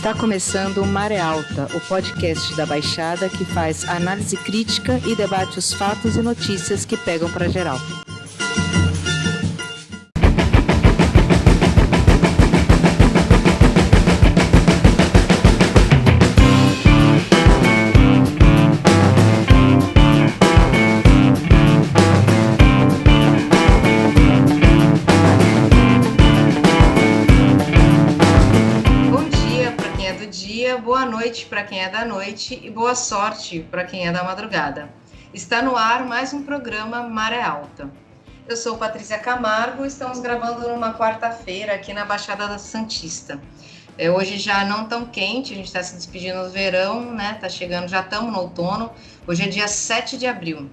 Está começando o Maré Alta, o podcast da Baixada que faz análise crítica e debate os fatos e notícias que pegam para geral. Boa noite para quem é da noite e boa sorte para quem é da madrugada. Está no ar mais um programa Maré Alta. Eu sou Patrícia Camargo e estamos gravando numa quarta-feira aqui na Baixada da Santista. Hoje já não tão quente, a gente está se despedindo do verão, né? Tá chegando, já estamos no outono. Hoje é dia 7 de abril.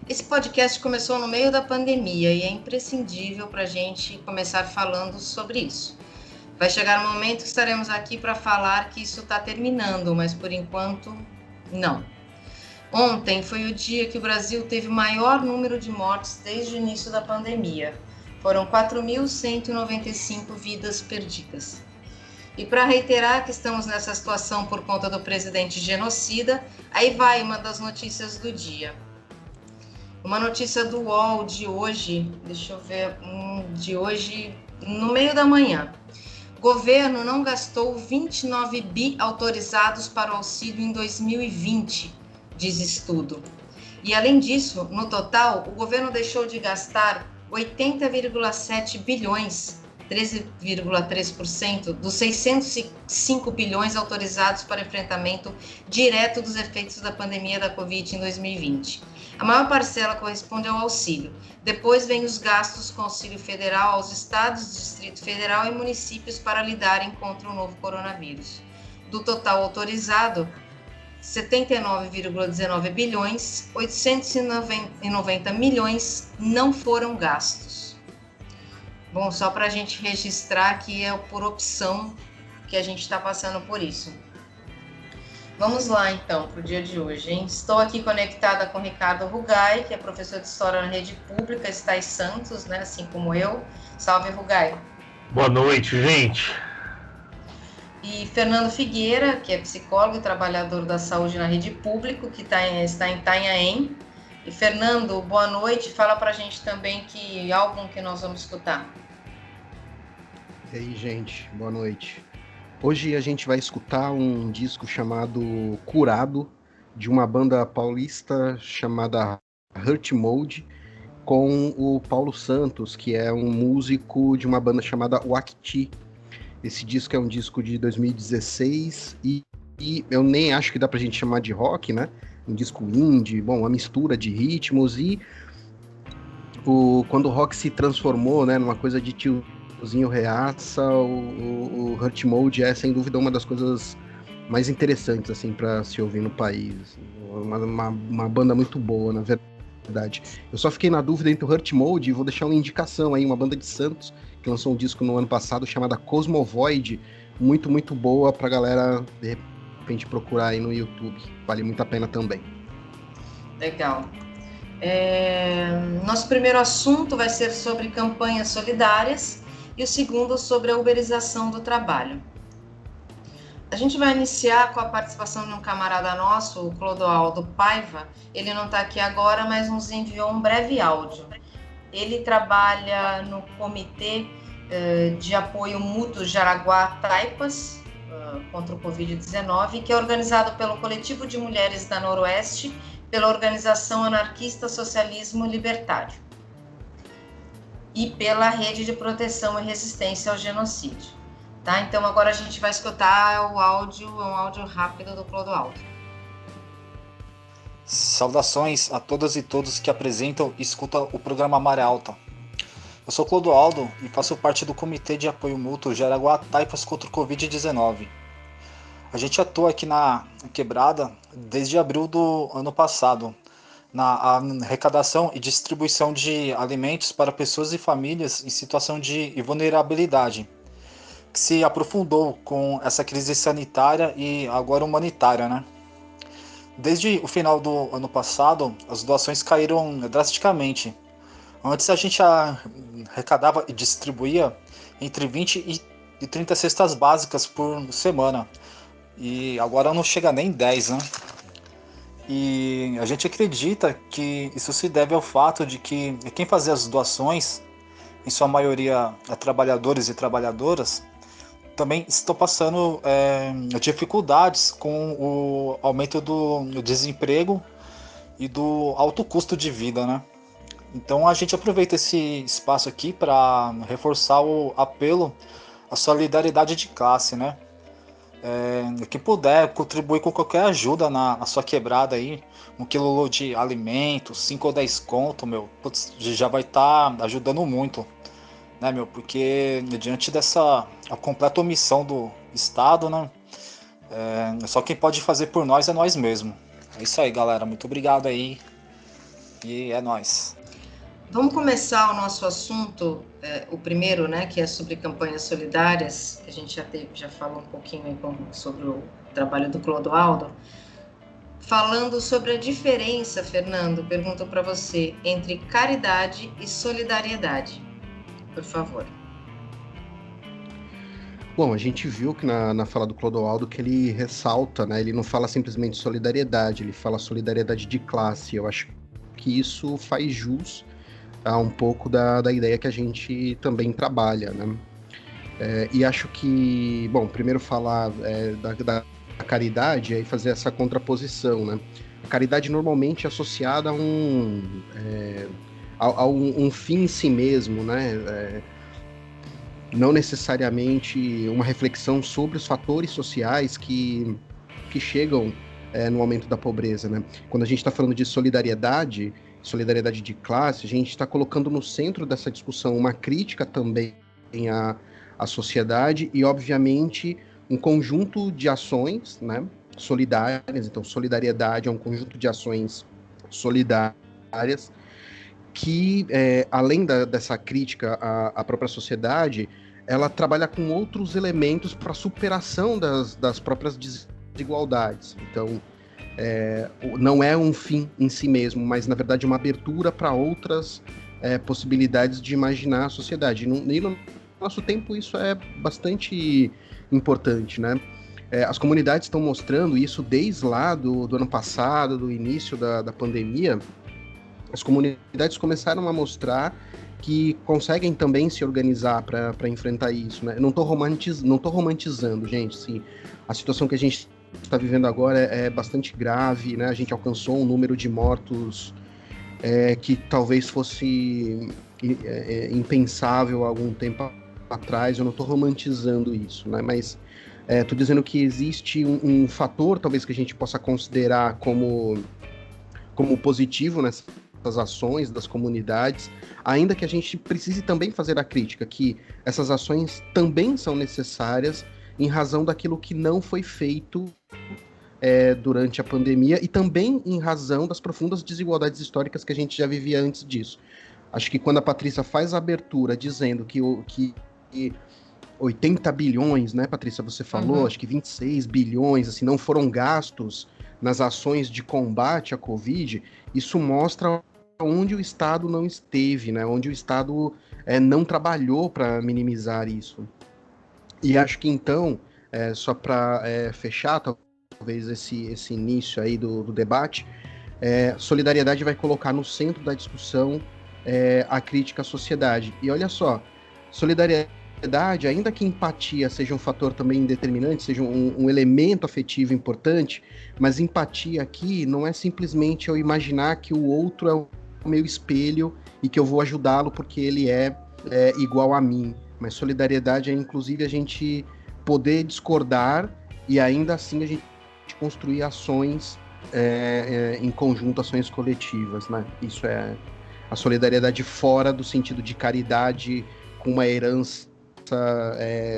Esse podcast começou no meio da pandemia e é imprescindível para a gente começar falando sobre isso. Vai chegar um momento que estaremos aqui para falar que isso está terminando, mas por enquanto, não. Ontem foi o dia que o Brasil teve o maior número de mortes desde o início da pandemia. Foram 4.195 vidas perdidas. E para reiterar que estamos nessa situação por conta do presidente genocida, aí vai uma das notícias do dia. Uma notícia do UOL de hoje, de hoje no meio da manhã. Governo não gastou 29 bi autorizados para o auxílio em 2020, diz estudo. E além disso, no total, o governo deixou de gastar 80,7 bilhões, 13,3% dos 605 bilhões autorizados para enfrentamento direto dos efeitos da pandemia da Covid em 2020. A maior parcela corresponde ao auxílio. Depois vem os gastos com auxílio federal aos estados, Distrito Federal e municípios para lidarem contra o novo coronavírus. Do total autorizado, 79,19 bilhões, 890 milhões não foram gastos. Bom, só para a gente registrar que é por opção que a gente está passando por isso. Vamos lá, então, para o dia de hoje, hein? Estou aqui conectada com Ricardo Rugai, que é professor de História na Rede Pública, está em Santos, né? Assim como eu. Salve, Rugai. Boa noite, gente. E Fernando Figueira, que é psicólogo e trabalhador da saúde na Rede Pública, que está em Itanhaém. E Fernando, boa noite. Fala para a gente também que álbum que nós vamos escutar. E aí, gente, boa noite. Hoje a gente vai escutar um disco chamado Curado, de uma banda paulista chamada Hurt Mode, com o Paulo Santos, que é um músico de uma banda chamada Wakti. Esse disco é um disco de 2016 e eu nem acho que dá pra gente chamar de rock, né? Um disco indie, bom, uma mistura de ritmos e quando o rock se transformou, né, numa coisa de tiozinho reaça, o Hurt Mode é sem dúvida uma das coisas mais interessantes assim para se ouvir no país, assim. Uma banda muito boa, na verdade. Eu só fiquei na dúvida entre o Hurt Mode e vou deixar uma indicação aí, uma banda de Santos que lançou um disco no ano passado chamada Cosmovoid, muito, muito boa pra galera de repente procurar aí no YouTube, vale muito a pena também. Legal. Nosso primeiro assunto vai ser sobre campanhas solidárias e o segundo sobre a uberização do trabalho. A gente vai iniciar com a participação de um camarada nosso, o Clodoaldo Paiva. Ele não está aqui agora, mas nos enviou um breve áudio. Ele trabalha no Comitê de Apoio Mútuo Jaraguá Taipas contra o Covid-19, que é organizado pelo Coletivo de Mulheres da Noroeste, pela Organização Anarquista Socialismo Libertário e pela Rede de Proteção e Resistência ao Genocídio. Tá? Então agora a gente vai escutar um áudio rápido do Clodoaldo. Saudações a todas e todos que apresentam e escutam o programa Maré Alta. Eu sou Clodoaldo e faço parte do Comitê de Apoio Mútuo Jaraguá Taipas contra o Covid-19. A gente atua aqui na Quebrada desde abril do ano passado, na arrecadação e distribuição de alimentos para pessoas e famílias em situação de vulnerabilidade, que se aprofundou com essa crise sanitária e agora humanitária, né? Desde o final do ano passado, as doações caíram drasticamente. Antes a gente arrecadava e distribuía entre 20 e de 30 cestas básicas por semana. E agora não chega nem 10, né? E a gente acredita que isso se deve ao fato de que quem fazia as doações, em sua maioria trabalhadores e trabalhadoras, também estão passando dificuldades com o aumento do desemprego e do alto custo de vida, né? Então a gente aproveita esse espaço aqui para reforçar o apelo à solidariedade de classe, né? Quem puder contribuir com qualquer ajuda na sua quebrada aí, 1 quilo de alimentos, 5 ou 10 conto, meu, putz, já vai estar ajudando muito, né, meu? Porque diante dessa a completa omissão do Estado, né? Só quem pode fazer por nós é nós mesmos. É isso aí, galera. Muito obrigado aí. E é nóis. Vamos começar o nosso assunto, o primeiro, né, que é sobre campanhas solidárias. A gente já falou um pouquinho aí sobre o trabalho do Clodoaldo. Falando sobre a diferença, Fernando, pergunto para você, entre caridade e solidariedade. Por favor. Bom, a gente viu que na fala do Clodoaldo que ele ressalta, né? Ele não fala simplesmente solidariedade, ele fala solidariedade de classe. Eu acho que isso faz jus a um pouco da ideia que a gente também trabalha, né? E acho que, bom, primeiro falar da caridade e fazer essa contraposição, né? A caridade normalmente é associada a um fim em si mesmo, né? Não necessariamente uma reflexão sobre os fatores sociais que chegam no aumento da pobreza, né? Quando a gente está falando de solidariedade de classe, a gente está colocando no centro dessa discussão uma crítica também à sociedade e, obviamente, um conjunto de ações, né, solidárias. Então, solidariedade é um conjunto de ações solidárias que, além dessa crítica à própria sociedade, ela trabalha com outros elementos para a superação das próprias desigualdades. Então, não é um fim em si mesmo, mas, na verdade, uma abertura para outras possibilidades de imaginar a sociedade. E no nosso tempo isso é bastante importante, né? As comunidades estão mostrando isso desde lá do ano passado, do início da pandemia. As comunidades começaram a mostrar que conseguem também se organizar para enfrentar isso, né? Não tô romantizando, gente. Sim, a situação que a gente está vivendo agora é bastante grave, né? A gente alcançou um número de mortos que talvez fosse impensável há algum tempo atrás. Eu não estou romantizando isso, né? Mas estou dizendo que existe um fator, talvez, que a gente possa considerar como positivo nessas ações das comunidades, ainda que a gente precise também fazer a crítica, que essas ações também são necessárias em razão daquilo que não foi feito durante a pandemia e também em razão das profundas desigualdades históricas que a gente já vivia antes disso. Acho que quando a Patrícia faz a abertura dizendo que 80 bilhões, né, Patrícia, você falou, acho que 26 bilhões, assim, não foram gastos nas ações de combate à Covid, isso mostra onde o Estado não esteve, né, onde o Estado não trabalhou para minimizar isso. E acho que, então, só para fechar, talvez esse início aí do debate, solidariedade vai colocar no centro da discussão a crítica à sociedade. E olha só, solidariedade, ainda que empatia seja um fator também determinante, seja um elemento afetivo importante, mas empatia aqui não é simplesmente eu imaginar que o outro é o meu espelho e que eu vou ajudá-lo porque ele é igual a mim. Mas solidariedade é, inclusive, a gente poder discordar e ainda assim a gente construir ações em conjunto, ações coletivas, né? Isso é a solidariedade fora do sentido de caridade com uma herança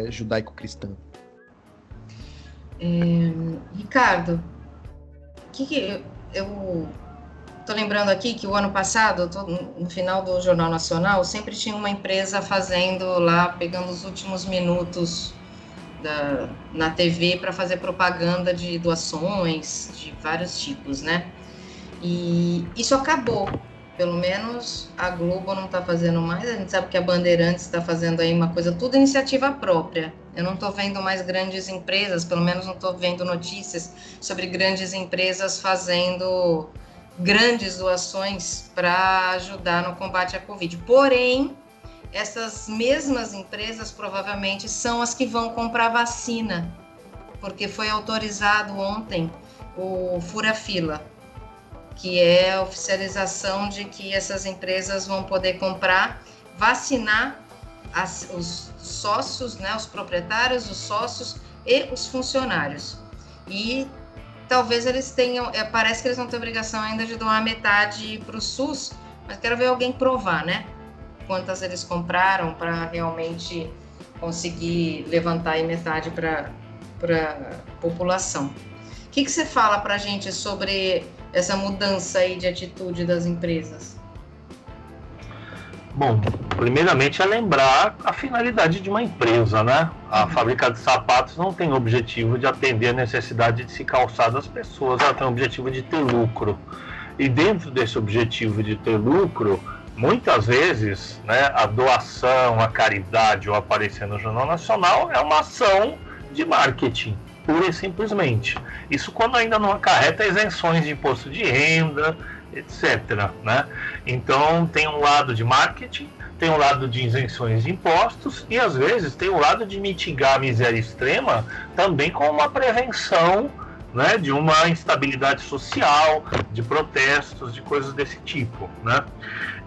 judaico-cristã. Ricardo, eu tô lembrando aqui que o ano passado, no final do Jornal Nacional, sempre tinha uma empresa fazendo lá, pegando os últimos minutos na TV para fazer propaganda de doações de vários tipos, né? E isso acabou. Pelo menos a Globo não está fazendo mais, a gente sabe que a Bandeirantes está fazendo aí uma coisa, tudo iniciativa própria, Eu não estou vendo mais grandes empresas, pelo menos não estou vendo notícias sobre grandes empresas fazendo grandes doações para ajudar no combate à Covid. Porém, essas mesmas empresas provavelmente são as que vão comprar vacina, porque foi autorizado ontem o fura-fila, que é a oficialização de que essas empresas vão poder comprar, vacinar os sócios, né, os proprietários, os sócios e os funcionários. E talvez eles tenham, parece que eles vão ter obrigação ainda de doar metade para o SUS, mas quero ver alguém provar, né? Quantas eles compraram para realmente conseguir levantar aí metade para a população. O que você fala para a gente sobre essa mudança aí de atitude das empresas? Bom, primeiramente é lembrar a finalidade de uma empresa, né? A fábrica de sapatos não tem o objetivo de atender a necessidade de se calçar das pessoas, ela tem o objetivo de ter lucro. E dentro desse objetivo de ter lucro, muitas vezes, né, a doação, a caridade ou aparecer no Jornal Nacional é uma ação de marketing, pura e simplesmente. Isso quando ainda não acarreta isenções de imposto de renda, etc., né? Então tem um lado de marketing, tem um lado de isenções de impostos e às vezes tem um lado de mitigar a miséria extrema também com uma prevenção, né, de uma instabilidade social, de protestos, de coisas desse tipo, né?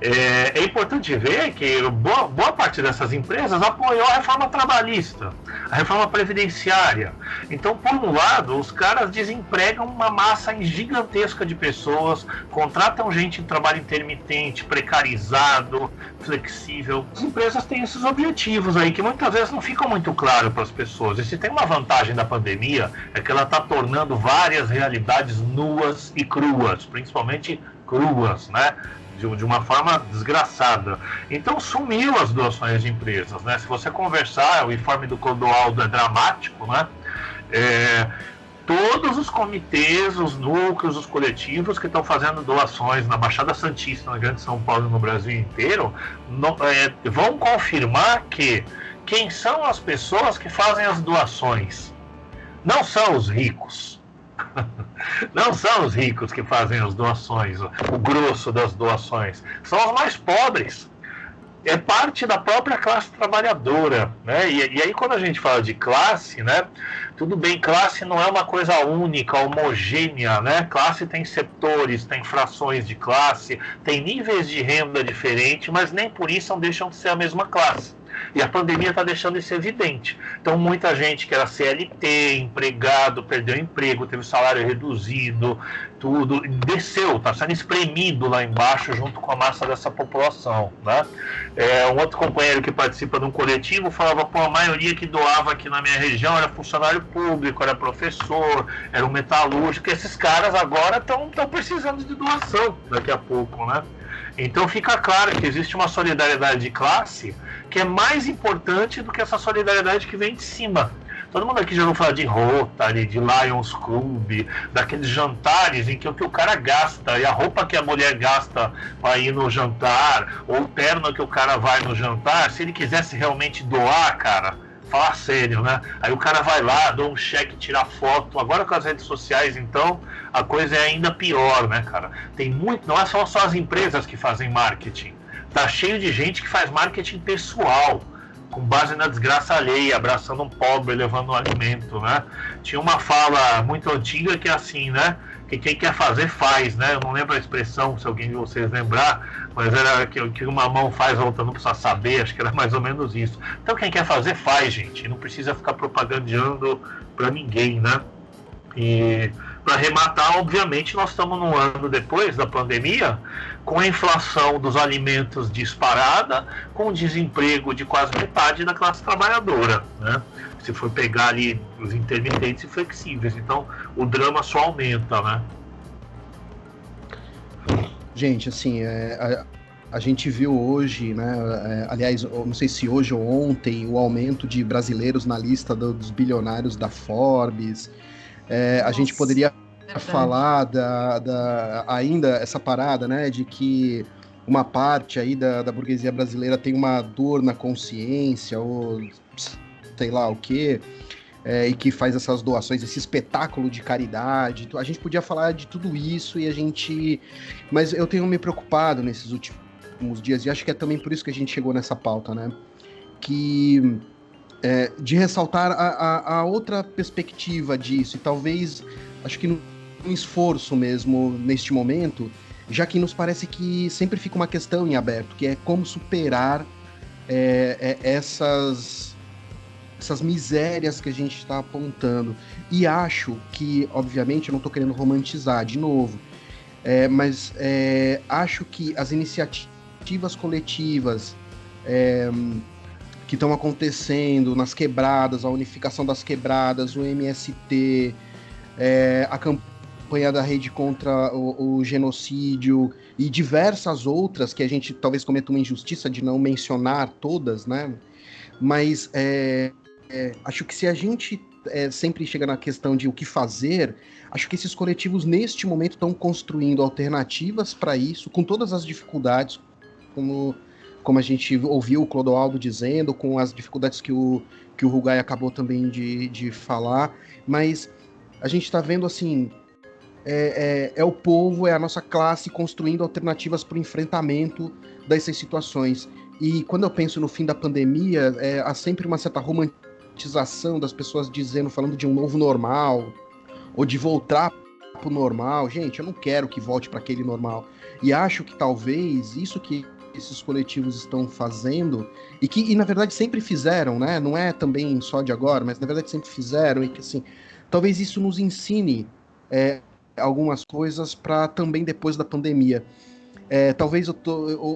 É importante ver que boa parte dessas empresas apoiou a reforma trabalhista, a reforma previdenciária. Então, por um lado, os caras desempregam uma massa gigantesca de pessoas, contratam gente em trabalho intermitente, precarizado, flexível. As empresas têm esses objetivos aí que muitas vezes não ficam muito claros para as pessoas. E se tem uma vantagem da pandemia, é que ela está tornando várias realidades nuas e cruas, principalmente cruas, né? De uma forma desgraçada. Então sumiu as doações de empresas, né? Se você conversar, o informe do Clodoaldo é dramático, né? Todos os comitês, os núcleos, os coletivos que estão fazendo doações na Baixada Santista, na Grande São Paulo e no Brasil inteiro, vão confirmar que quem são as pessoas que fazem as doações? Não são os ricos. Não são os ricos que fazem as doações, o grosso das doações, são os mais pobres. É parte da própria classe trabalhadora, né? E aí quando a gente fala de classe, né? Tudo bem, classe não é uma coisa única, homogênea, né? Classe tem setores, tem frações de classe, tem níveis de renda diferentes, mas nem por isso não deixam de ser a mesma classe. E a pandemia está deixando isso evidente. Então, muita gente que era CLT, empregado, perdeu emprego, teve salário reduzido, tudo, desceu, está sendo espremido lá embaixo junto com a massa dessa população, né? Um outro companheiro que participa de um coletivo falava, pô, a maioria que doava aqui na minha região era funcionário público, era professor, era um metalúrgico, e esses caras agora estão precisando de doação daqui a pouco, né? Então fica claro que existe uma solidariedade de classe que é mais importante do que essa solidariedade que vem de cima. Todo mundo aqui já ouviu falar de Rotary, de Lions Club, daqueles jantares em que o cara gasta, e a roupa que a mulher gasta para ir no jantar, ou o terno que o cara vai no jantar, se ele quisesse realmente doar, cara, falar sério, né? Aí o cara vai lá, dá um cheque, tira foto. Agora com as redes sociais, então, a coisa é ainda pior, né, cara? Tem muito, não é só as empresas que fazem marketing. Tá cheio de gente que faz marketing pessoal, com base na desgraça alheia, abraçando um pobre, levando um alimento, né? Tinha uma fala muito antiga que é assim, né? Que quem quer fazer, faz, né? Eu não lembro a expressão, se alguém de vocês lembrar, mas era que uma mão faz, a outra não precisa saber, acho que era mais ou menos isso. Então quem quer fazer, faz, gente. Não precisa ficar propagandeando para ninguém, né? E para arrematar, obviamente, nós estamos num ano depois da pandemia, com a inflação dos alimentos disparada, com o desemprego de quase metade da classe trabalhadora, né? Se for pegar ali os intermitentes e flexíveis, então o drama só aumenta, né? Gente, assim, a gente viu hoje, né, aliás, não sei se hoje ou ontem, o aumento de brasileiros na lista dos bilionários da Forbes. A gente poderia falar ainda essa parada, né, de que uma parte aí da burguesia brasileira tem uma dor na consciência, ou sei lá o quê, e que faz essas doações, esse espetáculo de caridade. A gente podia falar de tudo isso mas eu tenho me preocupado nesses últimos dias, e acho que é também por isso que a gente chegou nessa pauta, né? De ressaltar a outra perspectiva disso, e talvez, acho que um esforço mesmo neste momento, já que nos parece que sempre fica uma questão em aberto, que é como superar essas misérias que a gente está apontando. E acho que, obviamente, eu não estou querendo romantizar de novo, mas acho que as iniciativas coletivas que estão acontecendo nas quebradas, a unificação das quebradas, o MST, a campanha da rede contra o genocídio e diversas outras que a gente talvez cometa uma injustiça de não mencionar todas, né? Mas acho que se a gente sempre chega na questão de o que fazer, acho que esses coletivos neste momento estão construindo alternativas para isso, com todas as dificuldades, como a gente ouviu o Clodoaldo dizendo, com as dificuldades que o Rugai acabou também de falar, mas a gente está vendo assim, o povo, é a nossa classe construindo alternativas para o enfrentamento dessas situações. E quando eu penso no fim da pandemia, há sempre uma certa romantização das pessoas falando de um novo normal, ou de voltar para o normal. Gente, eu não quero que volte para aquele normal. E acho que talvez isso que esses coletivos estão fazendo, e na verdade sempre fizeram, né? Não é também só de agora, mas na verdade sempre fizeram, e que assim, talvez isso nos ensine algumas coisas para também depois da pandemia. Talvez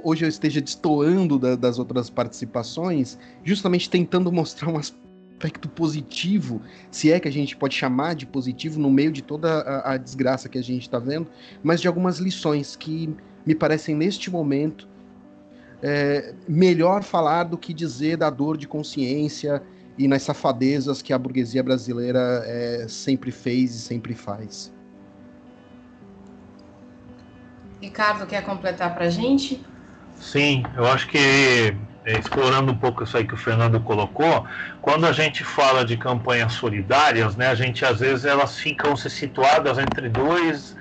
hoje eu esteja destoando das outras participações, justamente tentando mostrar um aspecto positivo, se é que a gente pode chamar de positivo, no meio de toda a desgraça que a gente está vendo, mas de algumas lições que me parecem neste momento melhor falar do que dizer da dor de consciência e nas safadezas que a burguesia brasileira sempre fez e sempre faz. Ricardo, quer completar para a gente? Sim, eu acho que, explorando um pouco isso aí que o Fernando colocou, quando a gente fala de campanhas solidárias, né, a gente às vezes elas ficam se situadas entre dois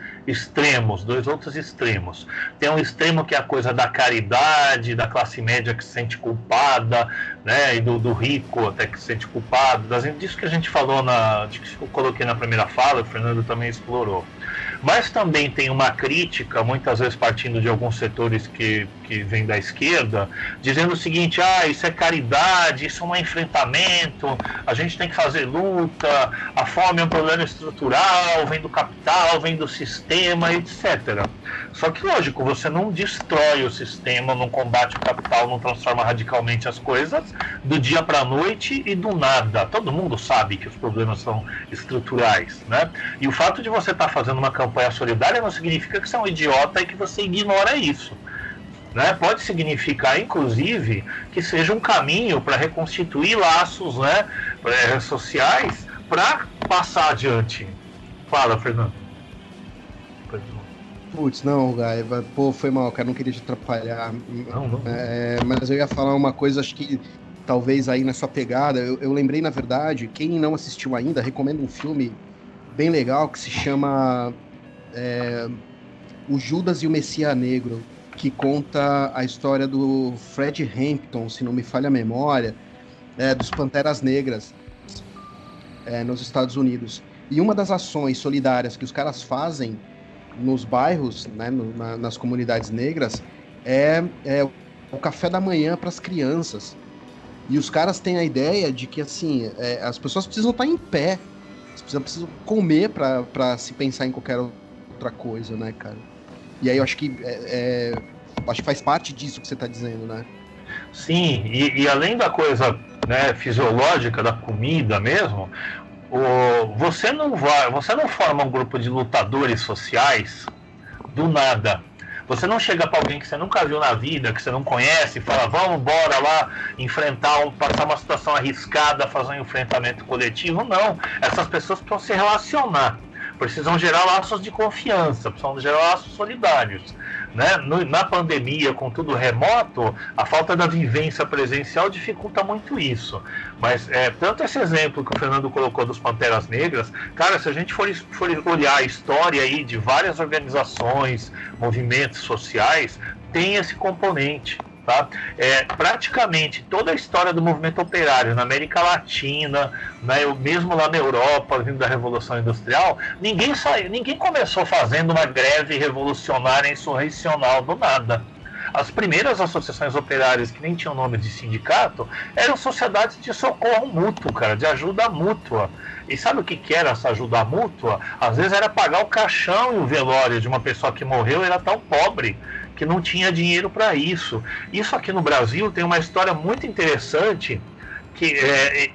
outros extremos. Tem um extremo que é a coisa da caridade, da classe média que se sente culpada, né, e do rico até que se sente culpado, disso que a gente falou, que eu coloquei na primeira fala, o Fernando também explorou. Mas também tem uma crítica, muitas vezes partindo de alguns setores que vêm da esquerda, dizendo o seguinte: isso é caridade, isso é um enfrentamento, a gente tem que fazer luta, a fome é um problema estrutural, vem do capital, vem do sistema, etc. Só que, lógico, você não destrói o sistema, não combate o capital, não transforma radicalmente as coisas do dia para a noite e do nada. Todo mundo sabe que os problemas são estruturais, né? E o fato de você estar fazendo uma campanha solidária não significa que você é um idiota e que você ignora isso, né? Pode significar, inclusive, que seja um caminho para reconstituir laços, né, sociais para passar adiante. Fala, Fernando. Putz, não, Gaiva, foi mal, cara, não queria te atrapalhar. Não. Mas eu ia falar uma coisa, acho que talvez aí nessa pegada, eu lembrei, na verdade, quem não assistiu ainda, recomendo um filme bem legal que se chama O Judas e o Messias Negro, que conta a história do Fred Hampton, se não me falha a memória, dos Panteras Negras nos Estados Unidos. E uma das ações solidárias que os caras fazem nos bairros, né, nas comunidades negras, é o café da manhã para as crianças. E os caras têm a ideia de que assim, as pessoas precisam estar em pé, precisam comer para se pensar em qualquer outra coisa, né, cara? E aí eu acho que faz parte disso que você está dizendo, né? Sim, e além da coisa, né, fisiológica da comida mesmo, você não forma um grupo de lutadores sociais do nada. Você não chega para alguém que você nunca viu na vida, que você não conhece, e fala: vamos embora lá passar uma situação arriscada, fazer um enfrentamento coletivo. Não, essas pessoas precisam se relacionar. precisam gerar laços de confiança, precisam gerar laços solidários. Né? Na pandemia, com tudo remoto, a falta da vivência presencial dificulta muito isso. Mas tanto esse exemplo que o Fernando colocou dos Panteras Negras, cara, se a gente for olhar a história aí de várias organizações, movimentos sociais, tem esse componente. Tá? Praticamente toda a história do movimento operário na América Latina, né, mesmo lá na Europa, vindo da Revolução Industrial, ninguém começou fazendo uma greve revolucionária insurrecional do nada. As primeiras associações operárias, que nem tinham nome de sindicato, eram sociedades de socorro mútuo, cara, de ajuda mútua. E sabe o que era essa ajuda mútua? Às vezes era pagar o caixão e o velório de uma pessoa que morreu, era tão pobre que não tinha dinheiro para isso. Isso aqui no Brasil tem uma história muito interessante, que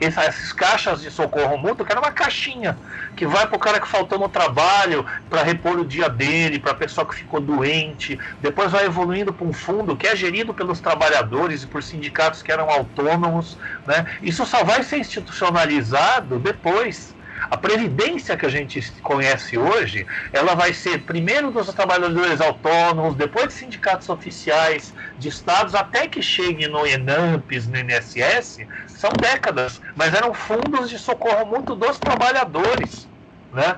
essas caixas de socorro mútuo, que era uma caixinha que vai para o cara que faltou no trabalho, para repor o dia dele, para a pessoa que ficou doente, depois vai evoluindo para um fundo que é gerido pelos trabalhadores e por sindicatos que eram autônomos, né? Isso só vai ser institucionalizado depois. A previdência que a gente conhece hoje, ela vai ser primeiro dos trabalhadores autônomos, depois de sindicatos oficiais, de estados, até que chegue no ENAMPS, no INSS, são décadas, mas eram fundos de socorro mútuo dos trabalhadores. Né?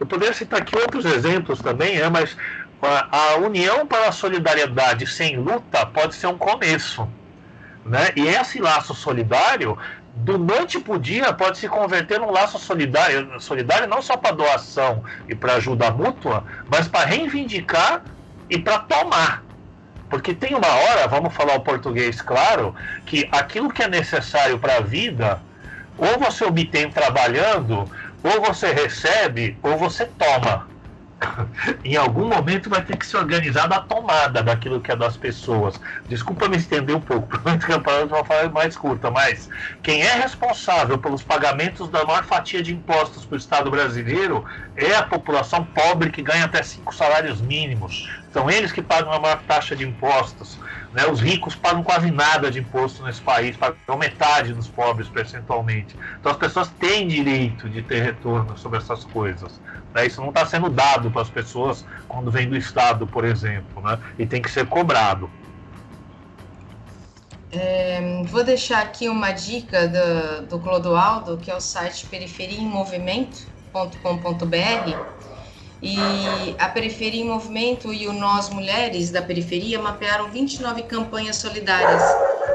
Eu poderia citar aqui outros exemplos também, mas a união para a solidariedade sem luta pode ser um começo. Né? E esse laço solidário, do noite para o dia, pode se converter num laço solidário não só para doação e para ajuda mútua, mas para reivindicar e para tomar. Porque tem uma hora, vamos falar o português claro, que aquilo que é necessário para a vida, ou você obtém trabalhando, ou você recebe, ou você toma. Em algum momento vai ter que se organizar da tomada daquilo que é das pessoas. Desculpa me estender um pouco, provavelmente que a palavra vai falar mais curta, mas quem é responsável pelos pagamentos da maior fatia de impostos para o Estado brasileiro é a população pobre, que ganha até 5 salários mínimos. São eles que pagam a maior taxa de impostos. Né? Os ricos pagam quase nada de imposto nesse país, pagam metade dos pobres percentualmente. Então as pessoas têm direito de ter retorno sobre essas coisas. Né? Isso não está sendo dado para as pessoas quando vem do Estado, por exemplo, né? E tem que ser cobrado. Vou deixar aqui uma dica do Clodoaldo, que é o site periferiaemmovimento.com.br. E a Periferia em Movimento e o Nós Mulheres da Periferia mapearam 29 campanhas solidárias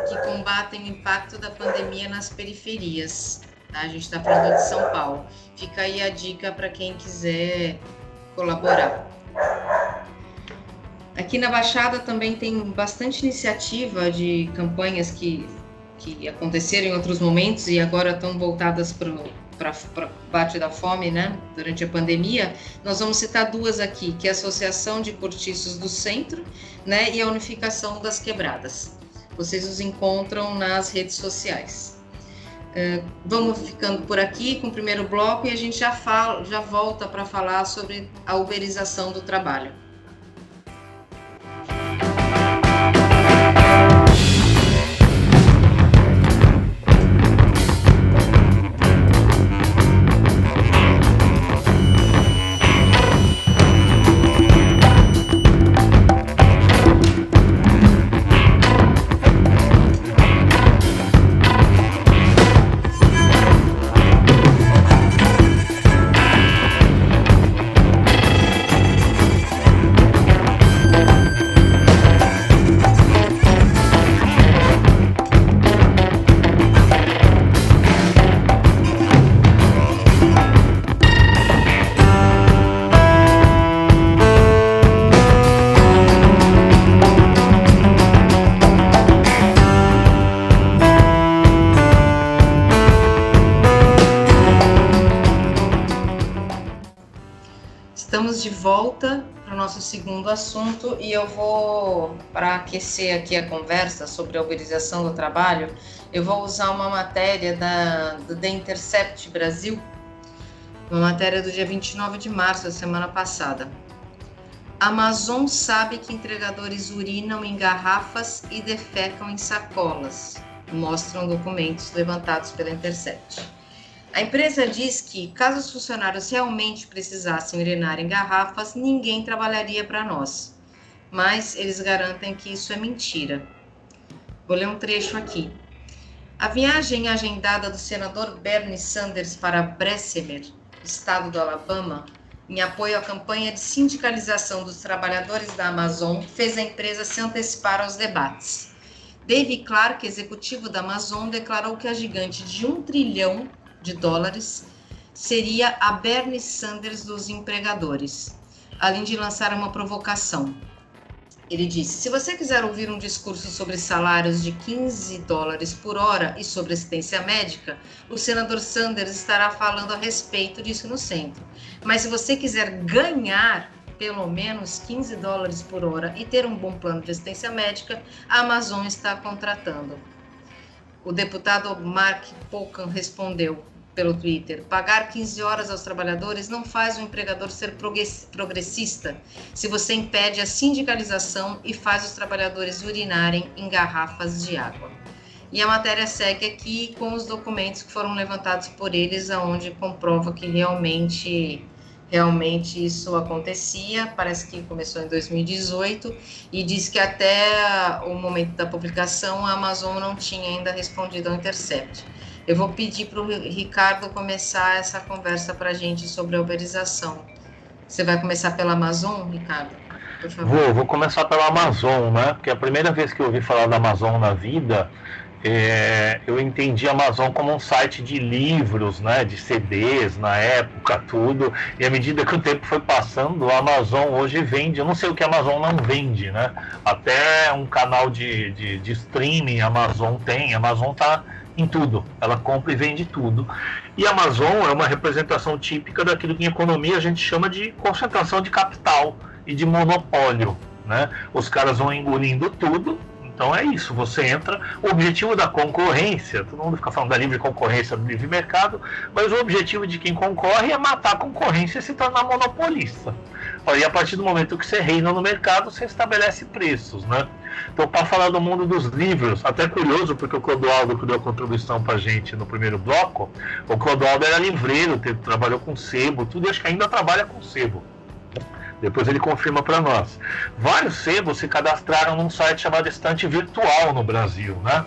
que combatem o impacto da pandemia nas periferias. Tá? A gente está falando de São Paulo. Fica aí a dica para quem quiser colaborar. Aqui na Baixada também tem bastante iniciativa de campanhas que aconteceram em outros momentos e agora estão voltadas para o combate da fome, né, durante a pandemia. Nós vamos citar duas aqui, que é a Associação de Cortiços do Centro, né, e a Unificação das Quebradas. Vocês os encontram nas redes sociais. Vamos ficando por aqui com o primeiro bloco e a gente já volta para falar sobre a uberização do trabalho. Estamos de volta para o nosso segundo assunto e eu vou, para aquecer aqui a conversa sobre a uberização do trabalho, eu vou usar uma matéria do The Intercept Brasil, uma matéria do dia 29 de março da semana passada. Amazon sabe que entregadores urinam em garrafas e defecam em sacolas, mostram documentos levantados pela Intercept. A empresa diz que, caso os funcionários realmente precisassem urinar em garrafas, ninguém trabalharia para nós. Mas eles garantem que isso é mentira. Vou ler um trecho aqui. A viagem agendada do senador Bernie Sanders para Bessemer, estado do Alabama, em apoio à campanha de sindicalização dos trabalhadores da Amazon, fez a empresa se antecipar aos debates. Dave Clark, executivo da Amazon, declarou que a gigante de $1 trilhão seria a Bernie Sanders dos empregadores, além de lançar uma provocação. Ele disse: se você quiser ouvir um discurso sobre salários de $15 por hora e sobre assistência médica, o senador Sanders estará falando a respeito disso no centro. Mas se você quiser ganhar pelo menos $15 por hora e ter um bom plano de assistência médica, a Amazon está contratando. O deputado Mark Pocan respondeu pelo Twitter: pagar 15 horas aos trabalhadores não faz o empregador ser progressista se você impede a sindicalização e faz os trabalhadores urinarem em garrafas de água. E a matéria segue aqui com os documentos que foram levantados por eles, onde comprova que realmente isso acontecia. Parece que começou em 2018 e diz que até o momento da publicação a Amazon não tinha ainda respondido ao Intercept. Eu vou pedir para o Ricardo começar essa conversa para a gente sobre a uberização. Você vai começar pela Amazon, Ricardo? Por favor. Vou começar pela Amazon, né? Porque a primeira vez que eu ouvi falar da Amazon na vida, eu entendi a Amazon como um site de livros, né? De CDs na época, tudo. E à medida que o tempo foi passando, a Amazon hoje vende, eu não sei o que a Amazon não vende, né? Até um canal de streaming a Amazon tem, a Amazon tá em tudo, ela compra e vende tudo. E a Amazon é uma representação típica daquilo que em economia a gente chama de concentração de capital e de monopólio, né? Os caras vão engolindo tudo. Então é isso, você entra, o objetivo da concorrência, todo mundo fica falando da livre concorrência, do livre mercado, mas o objetivo de quem concorre é matar a concorrência e se tornar monopolista. E a partir do momento que você reina no mercado, você estabelece preços, né? Então, para falar do mundo dos livros, até curioso, porque o Clodoaldo que deu a contribuição para a gente no primeiro bloco, o Clodoaldo era livreiro, trabalhou com sebo, tudo, e acho que ainda trabalha com sebo. Depois ele confirma para nós. Vários sebos se cadastraram num site chamado Estante Virtual no Brasil, né?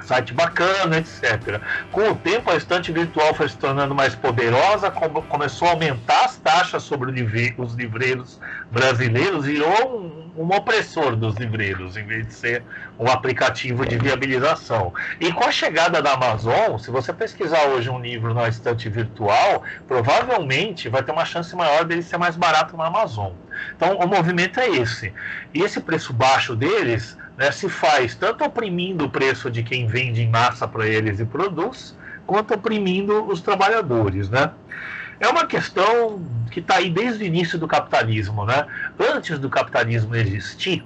Site bacana, etc. Com o tempo, a estante virtual foi se tornando mais poderosa, começou a aumentar as taxas sobre os livreiros brasileiros, virou um opressor dos livreiros, em vez de ser um aplicativo de viabilização. E com a chegada da Amazon, se você pesquisar hoje um livro na estante virtual, provavelmente vai ter uma chance maior dele ser mais barato na Amazon. Então, o movimento é esse. E esse preço baixo deles, né, se faz tanto oprimindo o preço de quem vende em massa para eles e produz, quanto oprimindo os trabalhadores, né? É uma questão que está aí desde o início do capitalismo, né? Antes do capitalismo existir,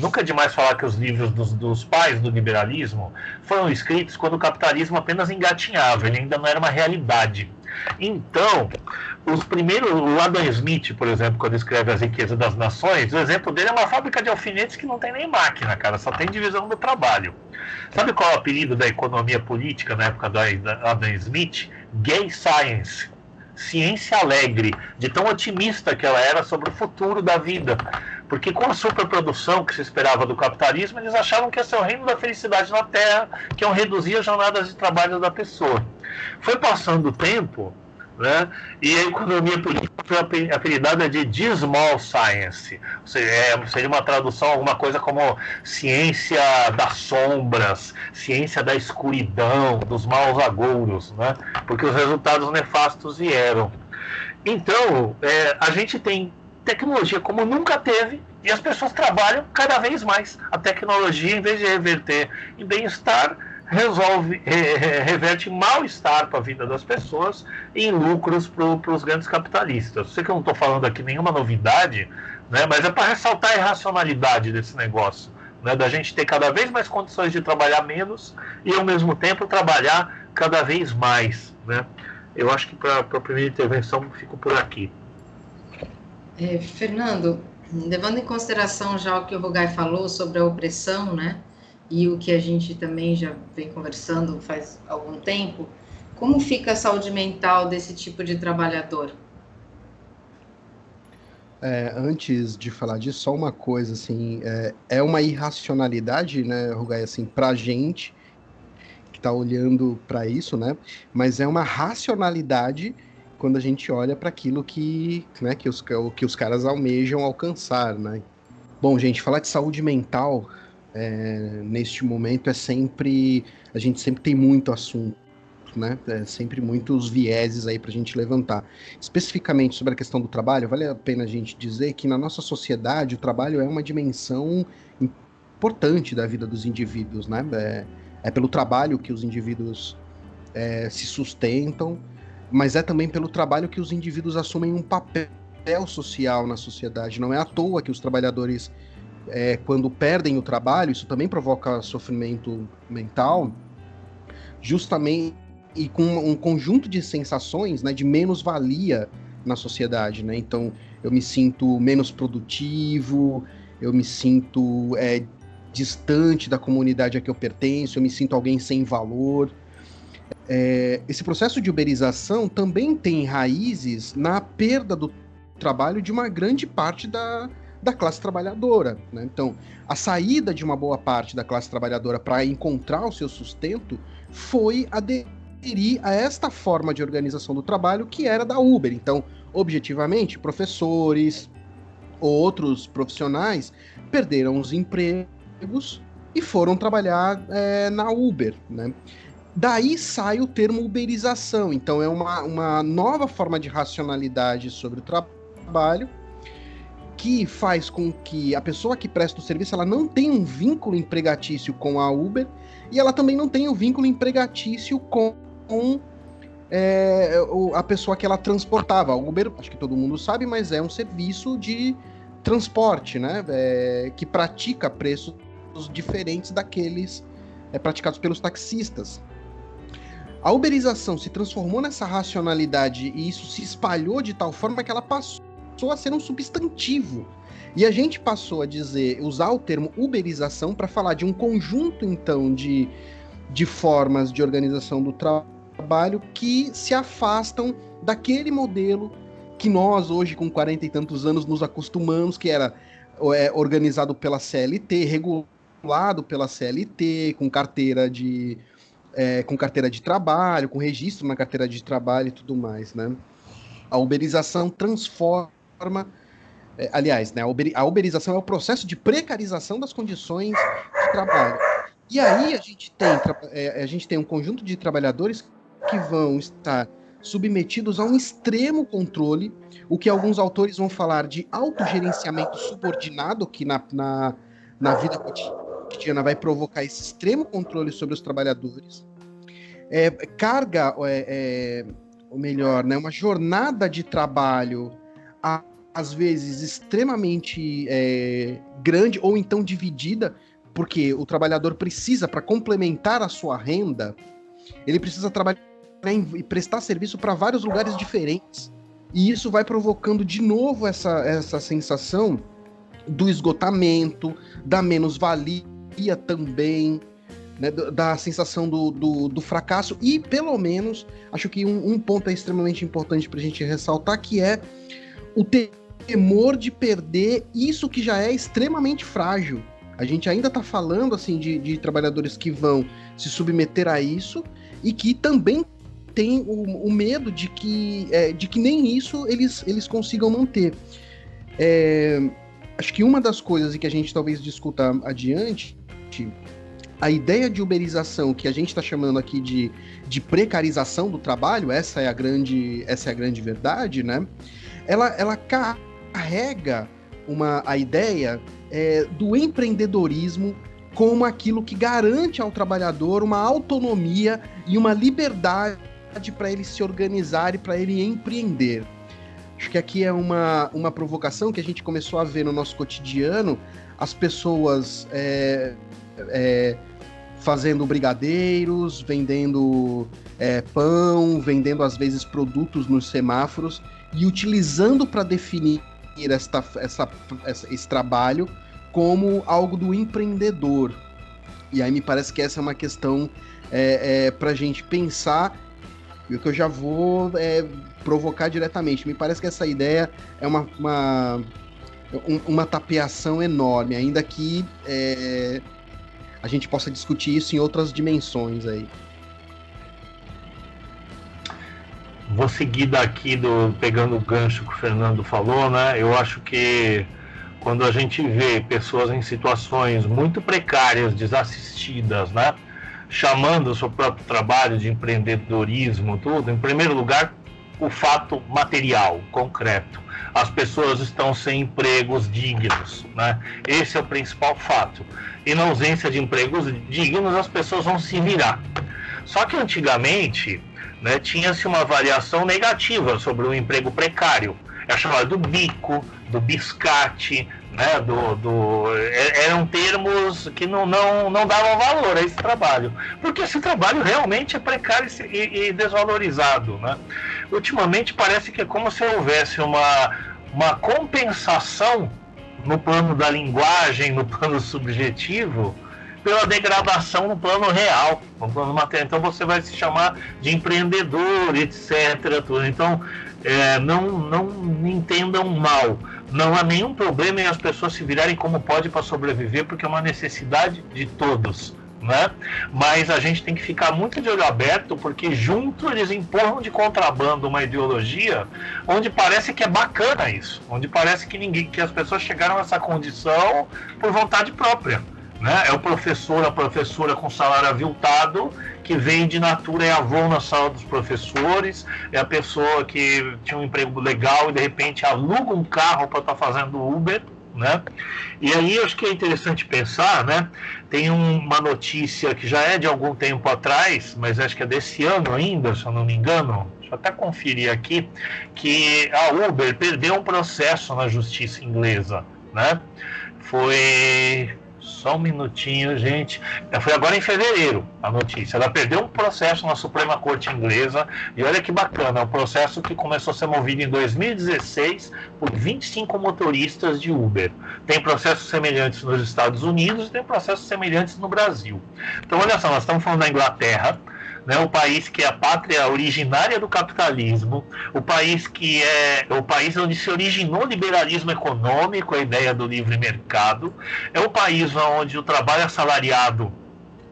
nunca é demais falar que os livros dos pais do liberalismo foram escritos quando o capitalismo apenas engatinhava, ele ainda não era uma realidade. Então, o Adam Smith, por exemplo, quando escreve As Riquezas das Nações, o exemplo dele é uma fábrica de alfinetes que não tem nem máquina, cara, só tem divisão do trabalho. Sabe qual é o apelido da economia política na época da Adam Smith? Gay Science, ciência alegre, de tão otimista que ela era sobre o futuro da vida. Porque com a superprodução que se esperava do capitalismo, eles achavam que ia ser o reino da felicidade na Terra, que iam reduzir as jornadas de trabalho da pessoa. Foi passando o tempo, né, e a economia política foi apelidada de Small Science. Seria uma tradução, alguma coisa como ciência das sombras, ciência da escuridão, dos maus agouros, né, porque os resultados nefastos vieram. Então, a gente tem tecnologia como nunca teve, e as pessoas trabalham cada vez mais. A tecnologia, em vez de reverter em bem-estar, reverte mal-estar para a vida das pessoas e em lucros para os grandes capitalistas. Eu sei que eu não estou falando aqui nenhuma novidade, né, mas é para ressaltar a irracionalidade desse negócio, né, da gente ter cada vez mais condições de trabalhar menos e, ao mesmo tempo, trabalhar cada vez mais, né? Eu acho que para a primeira intervenção fico por aqui. Fernando, levando em consideração já o que o Rugai falou sobre a opressão, né, e o que a gente também já vem conversando faz algum tempo, Como fica a saúde mental desse tipo de trabalhador? Antes de falar disso, só uma coisa, assim, é uma irracionalidade, né, Rugai, assim, pra gente que tá olhando para isso, né, mas é uma racionalidade quando a gente olha para aquilo que, né, que os caras almejam alcançar, né. Bom, gente, falar de saúde mental, neste momento a gente sempre tem muito assunto, né? Sempre muitos vieses aí para a gente levantar. Especificamente sobre a questão do trabalho, vale a pena a gente dizer que na nossa sociedade o trabalho é uma dimensão importante da vida dos indivíduos, né? É pelo trabalho que os indivíduos se sustentam, mas é também pelo trabalho que os indivíduos assumem um papel social na sociedade. Não é à toa que os trabalhadores, quando perdem o trabalho, isso também provoca sofrimento mental, justamente e com um conjunto de sensações, né, de menos-valia na sociedade, né? Então, eu me sinto menos produtivo, eu me sinto distante da comunidade a que eu pertenço, eu me sinto alguém sem valor. Esse processo de uberização também tem raízes na perda do trabalho de uma grande parte da classe trabalhadora, né? Então, a saída de uma boa parte da classe trabalhadora para encontrar o seu sustento foi aderir a esta forma de organização do trabalho que era da Uber. Então, objetivamente, professores ou outros profissionais perderam os empregos e foram trabalhar na Uber, né? Daí sai o termo uberização. Então, é uma nova forma de racionalidade sobre o trabalho que faz com que a pessoa que presta o serviço ela não tenha um vínculo empregatício com a Uber e ela também não tenha um vínculo empregatício com a pessoa que ela transportava. O Uber, acho que todo mundo sabe, mas é um serviço de transporte, né? Que pratica preços diferentes daqueles praticados pelos taxistas. A uberização se transformou nessa racionalidade e isso se espalhou de tal forma que ela passou a ser um substantivo. E a gente passou a usar o termo uberização para falar de um conjunto, então, de formas de organização do trabalho que se afastam daquele modelo que nós, hoje, com 40 e tantos anos, nos acostumamos, que era organizado pela CLT, regulado pela CLT, com carteira de trabalho, com registro na carteira de trabalho e tudo mais, né? A uberização transforma... aliás, né, a uberização é o processo de precarização das condições de trabalho. E aí a gente tem um conjunto de trabalhadores que vão estar submetidos a um extremo controle, o que alguns autores vão falar de autogerenciamento subordinado, que na vida cotidiana vai provocar esse extremo controle sobre os trabalhadores. Carga, ou melhor, né, uma jornada de trabalho às vezes extremamente grande ou então dividida, porque o trabalhador precisa, para complementar a sua renda, ele precisa trabalhar e prestar serviço para vários lugares diferentes. E isso vai provocando de novo essa sensação do esgotamento, da menos-valia também, né, da sensação do fracasso. E, pelo menos, acho que um ponto é extremamente importante para a gente ressaltar, que é o temor de perder isso que já é extremamente frágil. A gente ainda está falando assim, de trabalhadores que vão se submeter a isso e que também tem o medo de que nem isso eles consigam manter. Acho que uma das coisas que a gente talvez discuta adiante, a ideia de uberização, que a gente está chamando aqui de precarização do trabalho, essa é a grande verdade, né? Ela carrega a ideia do empreendedorismo como aquilo que garante ao trabalhador uma autonomia e uma liberdade para ele se organizar e para ele empreender. Acho que aqui é uma provocação que a gente começou a ver no nosso cotidiano, as pessoas fazendo brigadeiros, vendendo pão, vendendo às vezes produtos nos semáforos e utilizando para definir esse trabalho como algo do empreendedor. E aí me parece que essa é uma questão para a gente pensar E o que eu já vou provocar diretamente. Me parece que essa ideia é uma tapeação enorme, ainda que a gente possa discutir isso em outras dimensões aí. Vou seguir daqui, pegando o gancho que o Fernando falou, né? Eu acho que quando a gente vê pessoas em situações muito precárias, desassistidas, né? Chamando o seu próprio trabalho de empreendedorismo, tudo, em primeiro lugar, o fato material, concreto. As pessoas estão sem empregos dignos, né? Esse é o principal fato. E na ausência de empregos dignos, as pessoas vão se virar. Só que antigamente, né, tinha-se uma avaliação negativa sobre o emprego precário. É chamado do bico, do biscate, né, eram termos que não davam valor a esse trabalho, porque esse trabalho realmente é precário e desvalorizado, né? Ultimamente parece que é como se houvesse uma compensação no plano da linguagem, no plano subjetivo, pela degradação no plano real, no plano material. Então você vai se chamar de empreendedor, etc. Tudo. Então, não me entendam mal. Não há nenhum problema em as pessoas se virarem como pode para sobreviver, porque é uma necessidade de todos, né? Mas a gente tem que ficar muito de olho aberto, porque junto eles empurram de contrabando uma ideologia onde parece que é bacana isso, onde parece que as pessoas chegaram a essa condição por vontade própria. Né? É o professor, a professora com salário aviltado, que vende natura e avô na sala dos professores, é a pessoa que tinha um emprego legal e de repente aluga um carro para estar fazendo Uber, né? E aí eu acho que é interessante pensar, né? Tem uma notícia que já é de algum tempo atrás, mas acho que é desse ano ainda, se eu não me engano, deixa eu até conferir aqui, que a Uber perdeu um processo na justiça inglesa, né? Foi... Só um minutinho, gente. Foi agora em fevereiro a notícia. Ela perdeu um processo na Suprema Corte Inglesa. E olha que bacana, é um processo que começou a ser movido em 2016 por 25 motoristas de Uber. Tem processos semelhantes nos Estados Unidos e tem processos semelhantes no Brasil. Então, olha só, nós estamos falando da Inglaterra, né, o país que é a pátria originária do capitalismo, o país que é o país onde se originou o liberalismo econômico, a ideia do livre mercado, é o país onde o trabalho assalariado,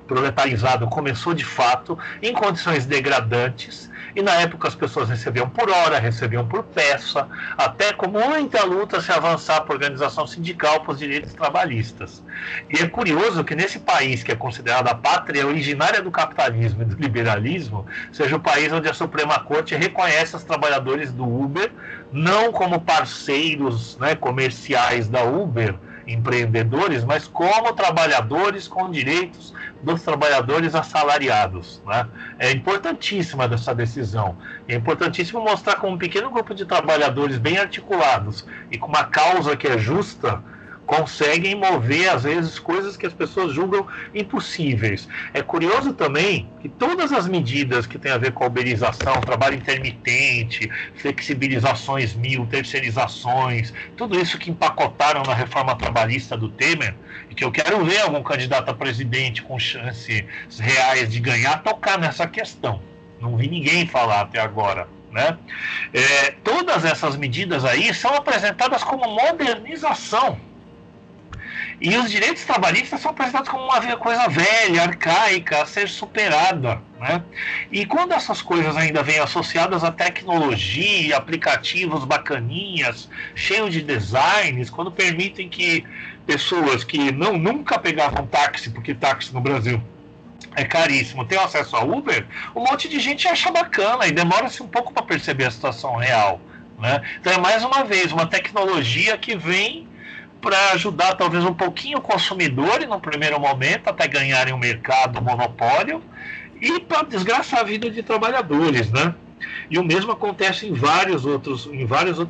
proletarizado, começou de fato em condições degradantes, e na época as pessoas recebiam por hora, recebiam por peça, até com muita luta se avançar para a organização sindical, para os direitos trabalhistas. E é curioso que nesse país que é considerado a pátria originária do capitalismo e do liberalismo, seja o país onde a Suprema Corte reconhece os trabalhadores do Uber, não como parceiros, né, comerciais da Uber, empreendedores, mas como trabalhadores com direitos dos trabalhadores assalariados, né? É importantíssima essa decisão. É importantíssimo mostrar como um pequeno grupo de trabalhadores bem articulados e com uma causa que é justa conseguem mover, às vezes, coisas que as pessoas julgam impossíveis. É curioso também que todas as medidas que têm a ver com a uberização, trabalho intermitente, flexibilizações terceirizações, tudo isso que empacotaram na reforma trabalhista do Temer, e que eu quero ver algum candidato a presidente com chances reais de ganhar tocar nessa questão. Não vi ninguém falar até agora, né? Todas essas medidas aí são apresentadas como modernização. E os direitos trabalhistas são apresentados como uma coisa velha, arcaica, a ser superada, né? E quando essas coisas ainda vêm associadas à tecnologia, aplicativos bacaninhas, cheios de designs, quando permitem que pessoas que nunca pegavam táxi, porque táxi no Brasil é caríssimo, tenham acesso a Uber, um monte de gente acha bacana e demora-se um pouco para perceber a situação real, né? Então é mais uma vez uma tecnologia que vem para ajudar talvez um pouquinho o consumidor, no primeiro momento, até ganharem um mercado, um monopólio, e para desgraçar a vida de trabalhadores, né? E o mesmo acontece em vários outros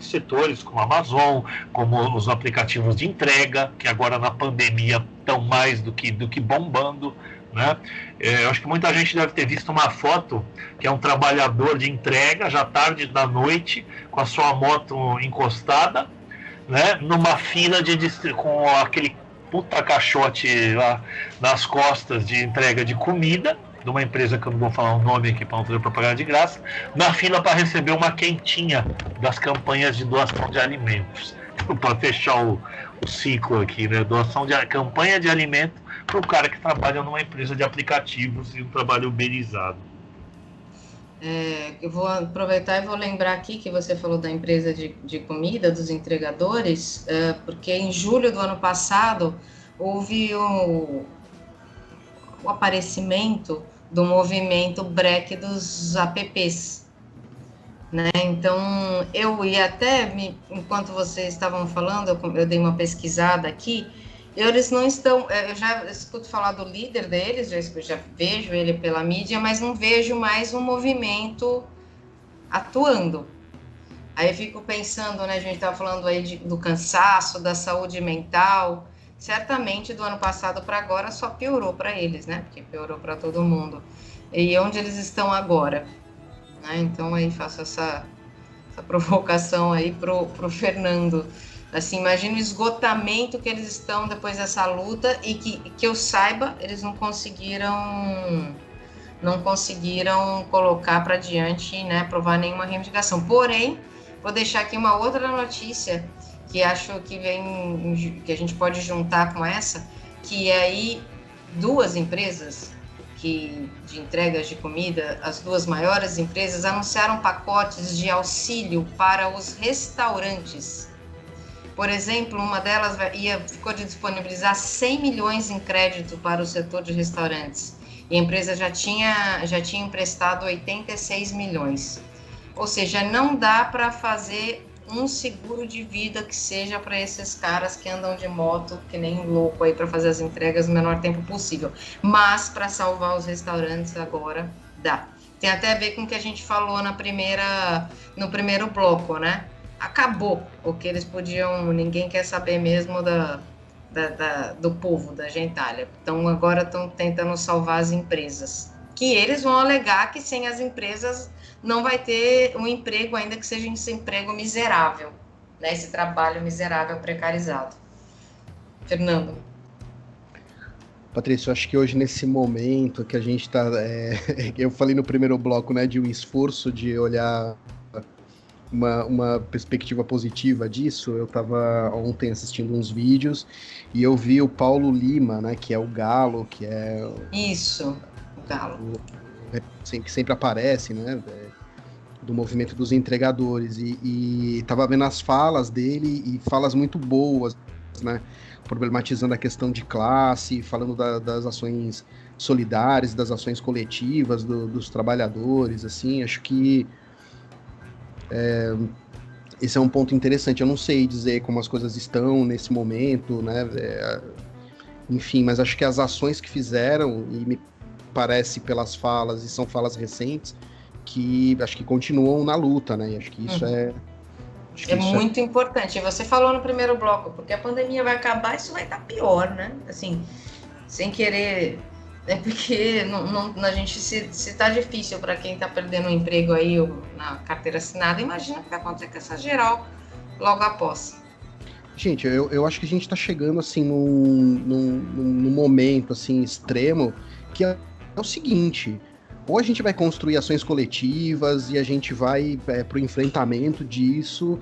setores, como a Amazon, como os aplicativos de entrega, que agora na pandemia estão mais do que bombando, né? Eu acho que muita gente deve ter visto uma foto que é um trabalhador de entrega, já tarde da noite, com a sua moto encostada, né, numa fila com aquele puta caixote lá nas costas de entrega de comida, de uma empresa que eu não vou falar o nome aqui para não fazer propaganda de graça, na fila para receber uma quentinha das campanhas de doação de alimentos. Para fechar o ciclo aqui, né? Campanha de alimento para o cara que trabalha numa empresa de aplicativos e um trabalho uberizado. Eu vou aproveitar e vou lembrar aqui que você falou da empresa de comida, dos entregadores, porque em julho do ano passado houve o aparecimento do movimento break dos apps, né? Então, eu ia até, enquanto vocês estavam falando, eu dei uma pesquisada aqui, eles não estão, eu já escuto falar do líder deles, já vejo ele pela mídia, mas não vejo mais um movimento atuando. Aí eu fico pensando, né, a gente estava falando aí do cansaço, da saúde mental, certamente do ano passado para agora só piorou para eles, né, porque piorou para todo mundo. E onde eles estão agora? Né? Então aí faço essa provocação aí pro Fernando. Assim, imagina o esgotamento que eles estão depois dessa luta e que eu saiba, eles não conseguiram colocar para diante, né, aprovar nenhuma reivindicação. Porém, vou deixar aqui uma outra notícia que acho que a gente pode juntar com essa, que é aí 2 empresas de entregas de comida, as 2 maiores empresas anunciaram pacotes de auxílio para os restaurantes. Por exemplo, uma delas ficou de disponibilizar 100 milhões em crédito para o setor de restaurantes. E a empresa já tinha emprestado 86 milhões. Ou seja, não dá para fazer um seguro de vida que seja para esses caras que andam de moto, que nem louco aí para fazer as entregas no menor tempo possível. Mas para salvar os restaurantes agora dá. Tem até a ver com o que a gente falou no primeiro bloco, né? Acabou o que eles podiam, ninguém quer saber mesmo do povo, da gentalha. Então agora estão tentando salvar as empresas, que eles vão alegar que sem as empresas não vai ter um emprego, ainda que seja esse emprego miserável, né? Esse trabalho miserável, precarizado. Fernando. Patrícia, eu acho que hoje, nesse momento que a gente está... eu falei no primeiro bloco, né, de um esforço de olhar uma perspectiva positiva disso. Eu estava ontem assistindo uns vídeos e eu vi o Paulo Lima, né, que é o Galo, que é... Isso, o Galo. Que sempre aparece, né, do movimento dos entregadores, e tava vendo as falas dele, e falas muito boas, né, problematizando a questão de classe, falando das ações solidárias, das ações coletivas dos trabalhadores, assim. Acho que esse é um ponto interessante. Eu não sei dizer como as coisas estão nesse momento, né, enfim, mas acho que as ações que fizeram, e me parece pelas falas, e são falas recentes, que acho que continuam na luta, né? E acho que isso muito importante. E você falou no primeiro bloco, porque a pandemia vai acabar, isso vai estar pior, né? Assim, sem querer, porque a gente, se tá difícil para quem tá perdendo o emprego aí na carteira assinada, imagina o que vai acontecer com essa geral logo após. Gente, eu acho que a gente tá chegando, assim, num momento, assim, extremo, que é o seguinte: ou a gente vai construir ações coletivas e a gente vai para o enfrentamento disso,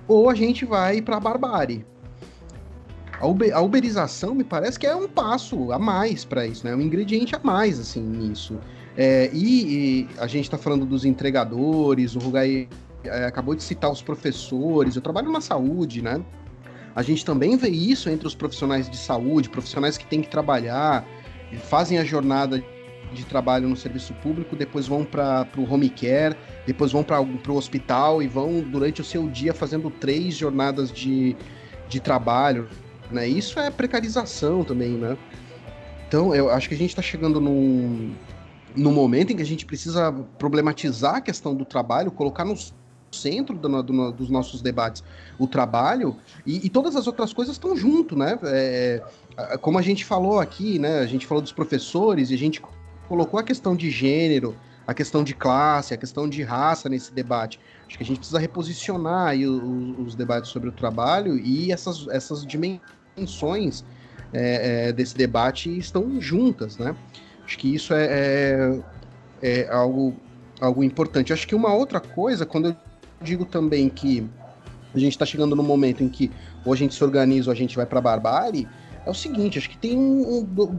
ou a gente vai para a barbárie. A uberização me parece que é um passo a mais para isso, né? Um ingrediente a mais, assim, nisso. E a gente está falando dos entregadores, o Rugai acabou de citar os professores. Eu trabalho na saúde, né? A gente também vê isso entre os profissionais de saúde, profissionais que têm que trabalhar, fazem a jornada de trabalho no serviço público, depois vão para o home care, depois vão para o hospital e vão durante o seu dia fazendo 3 jornadas de trabalho, né? Isso é precarização também, né? Então eu acho que a gente está chegando num momento em que a gente precisa problematizar a questão do trabalho, colocar no centro dos nossos debates o trabalho, e todas as outras coisas estão junto, né? Como a gente falou aqui, né? A gente falou dos professores e a gente colocou a questão de gênero, a questão de classe, a questão de raça nesse debate. Acho que a gente precisa reposicionar aí os debates sobre o trabalho, e essas dimensões desse debate estão juntas, né? Acho que isso é algo importante. Acho que uma outra coisa, quando eu digo também que a gente está chegando no momento em que ou a gente se organiza ou a gente vai para a barbárie, é o seguinte, acho que tem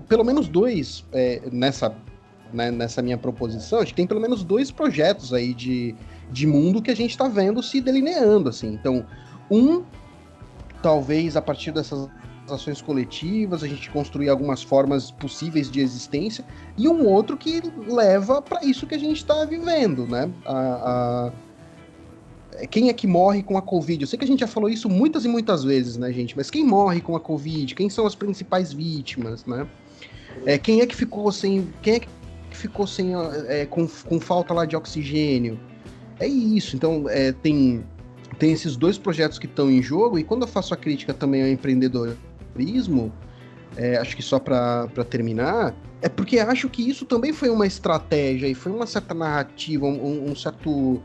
pelo menos dois, nessa minha proposição, acho que tem pelo menos dois projetos aí de mundo que a gente está vendo se delineando, assim. Então, talvez a partir dessas ações coletivas, a gente construir algumas formas possíveis de existência, e um outro que leva para isso que a gente está vivendo, né? Quem é que morre com a Covid? Eu sei que a gente já falou isso muitas e muitas vezes, né, gente? Mas quem morre com a Covid? Quem são as principais vítimas, né? Quem é que ficou sem com falta lá de oxigênio? É isso. Então, tem esses dois projetos que estão em jogo, e quando eu faço a crítica também ao empreendedorismo, acho que só para terminar, é porque acho que isso também foi uma estratégia e foi uma certa narrativa, um certo...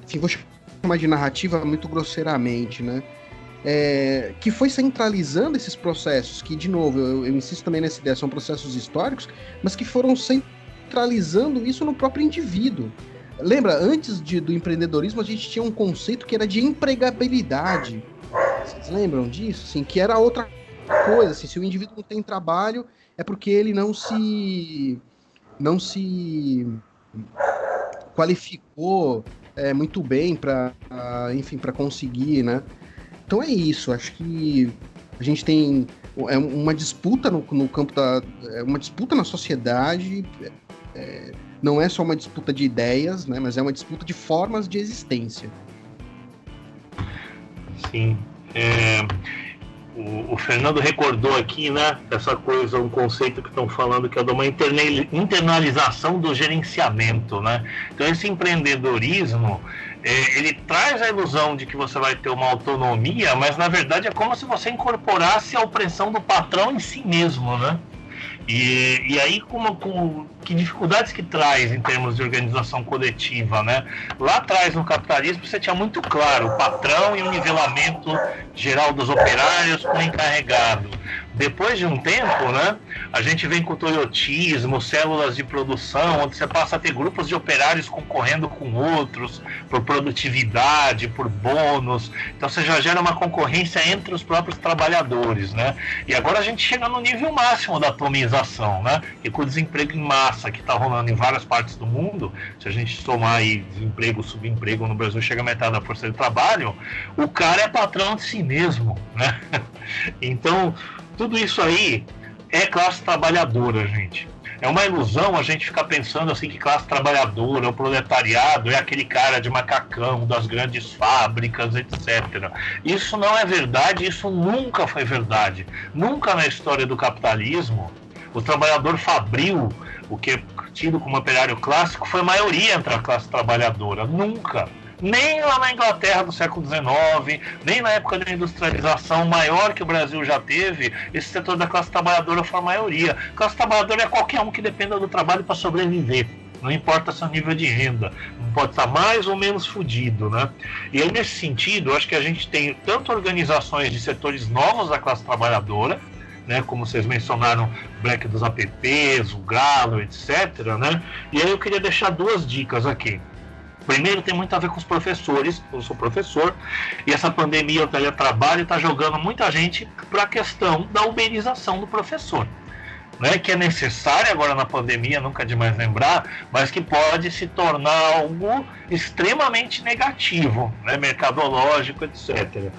Enfim, vou chamar de narrativa muito grosseiramente, né? Que foi centralizando esses processos, que, de novo, eu insisto também nessa ideia, são processos históricos, mas que foram centralizando isso no próprio indivíduo. Lembra, antes do empreendedorismo, a gente tinha um conceito que era de empregabilidade. Vocês lembram disso? Assim, que era outra coisa. Assim, se o indivíduo não tem trabalho, é porque ele não se qualificou muito bem para conseguir, né? Então é isso. Acho que a gente tem uma disputa no campo uma disputa na sociedade. Não é só uma disputa de ideias, né, mas é uma disputa de formas de existência. Sim. O Fernando recordou aqui, né, essa coisa, um conceito que estão falando que é de uma internalização do gerenciamento, né? Então esse empreendedorismo, ele traz a ilusão de que você vai ter uma autonomia, mas na verdade é como se você incorporasse a opressão do patrão em si mesmo, né? E aí, que dificuldades que traz em termos de organização coletiva, né? Lá atrás, no capitalismo, você tinha muito claro o patrão e o nivelamento geral dos operários com o encarregado. Depois de um tempo, né, a gente vem com o toyotismo, células de produção, onde você passa a ter grupos de operários concorrendo com outros por produtividade, por bônus. Então você já gera uma concorrência entre os próprios trabalhadores, né? E agora a gente chega no nível máximo da atomização, né? E com o desemprego em massa que está rolando em várias partes do mundo, se a gente somar aí desemprego, subemprego no Brasil, chega a metade da força de trabalho, o cara é patrão de si mesmo, né? Então, tudo isso aí é classe trabalhadora, gente. É uma ilusão a gente ficar pensando assim que classe trabalhadora, o proletariado, é aquele cara de macacão das grandes fábricas, etc. Isso não é verdade, isso nunca foi verdade. Nunca na história do capitalismo, o trabalhador fabril, o que é tido como operário clássico, foi maioria entre a classe trabalhadora. Nunca. Nem lá na Inglaterra do século XIX, nem na época da industrialização maior que o Brasil já teve, esse setor da classe trabalhadora foi a maioria. A classe trabalhadora é qualquer um que dependa do trabalho para sobreviver. Não importa seu nível de renda, não pode estar mais ou menos fudido, né? E aí, nesse sentido, eu acho que a gente tem tanto organizações de setores novos da classe trabalhadora, né, como vocês mencionaram, o Black dos APPs, o Galo, etc., né? E aí eu queria deixar duas dicas aqui. Primeiro, tem muito a ver com os professores. Eu sou professor e essa pandemia, o teletrabalho, está jogando muita gente para a questão da uberização do professor, né? Que é necessária agora na pandemia, nunca é demais lembrar, mas que pode se tornar algo extremamente negativo, né? Mercadológico, etc.